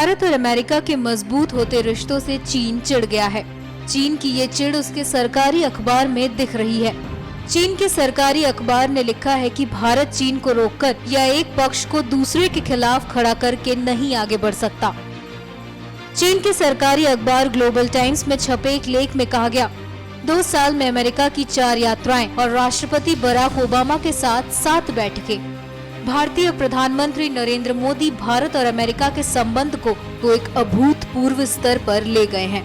भारत और अमेरिका के मजबूत होते रिश्तों से चीन चिढ़ गया है। चीन की ये चिढ़ उसके सरकारी अखबार में दिख रही है। चीन के सरकारी अखबार ने लिखा है कि भारत चीन को रोककर या एक पक्ष को दूसरे के खिलाफ खड़ा करके नहीं आगे बढ़ सकता। चीन के सरकारी अखबार ग्लोबल टाइम्स में छपे एक लेख में कहा गया, 2 साल में अमेरिका की 4 यात्राएं और राष्ट्रपति बराक ओबामा के साथ 7 बैठकें। भारतीय प्रधानमंत्री नरेंद्र मोदी भारत और अमेरिका के संबंध को एक अभूतपूर्व स्तर पर ले गए हैं।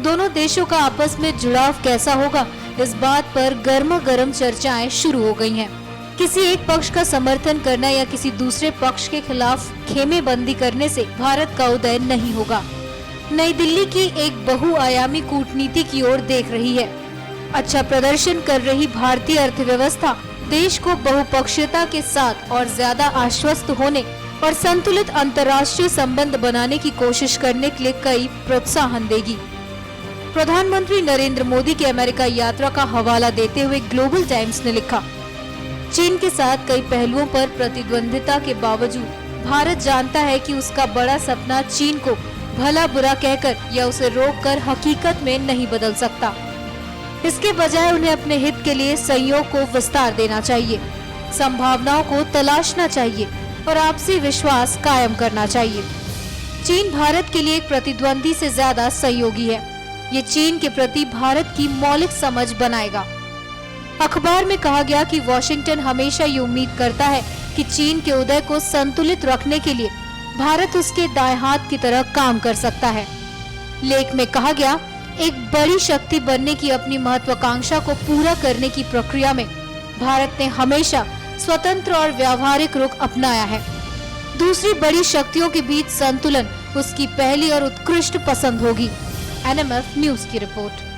दोनों देशों का आपस में जुड़ाव कैसा होगा, इस बात पर गर्मा-गर्म चर्चाएं शुरू हो गई हैं। किसी एक पक्ष का समर्थन करना या किसी दूसरे पक्ष के खिलाफ खेमेबंदी करने से भारत का उदय नहीं होगा। नई दिल्ली की एक बहुआयामी कूटनीति की ओर देख रही है। अच्छा प्रदर्शन कर रही भारतीय अर्थव्यवस्था देश को बहुपक्षीयता के साथ और ज्यादा आश्वस्त होने और संतुलित अंतर्राष्ट्रीय संबंध बनाने की कोशिश करने के लिए कई प्रोत्साहन देगी। प्रधानमंत्री नरेंद्र मोदी की अमेरिका यात्रा का हवाला देते हुए ग्लोबल टाइम्स ने लिखा, चीन के साथ कई पहलुओं पर प्रतिद्वंदिता के बावजूद भारत जानता है कि उसका बड़ा सपना चीन को भला बुरा कहकर या उसे रोककर हकीकत में नहीं बदल सकता। इसके बजाय उन्हें अपने हित के लिए सहयोग को विस्तार देना चाहिए, संभावनाओं को तलाशना चाहिए और आपसी विश्वास कायम करना चाहिए। चीन भारत के लिए एक प्रतिद्वंदी से ज्यादा सहयोगी है। ये चीन के प्रति भारत की मौलिक समझ बनाएगा। अखबार में कहा गया कि वॉशिंगटन हमेशा ये उम्मीद करता है कि चीन के उदय को संतुलित रखने के लिए भारत उसके दाएं हाथ की तरह काम कर सकता है। लेख में कहा गया, एक बड़ी शक्ति बनने की अपनी महत्वाकांक्षा को पूरा करने की प्रक्रिया में भारत ने हमेशा स्वतंत्र और व्यावहारिक रुख अपनाया है। दूसरी बड़ी शक्तियों के बीच संतुलन उसकी पहली और उत्कृष्ट पसंद होगी। NMF न्यूज की रिपोर्ट।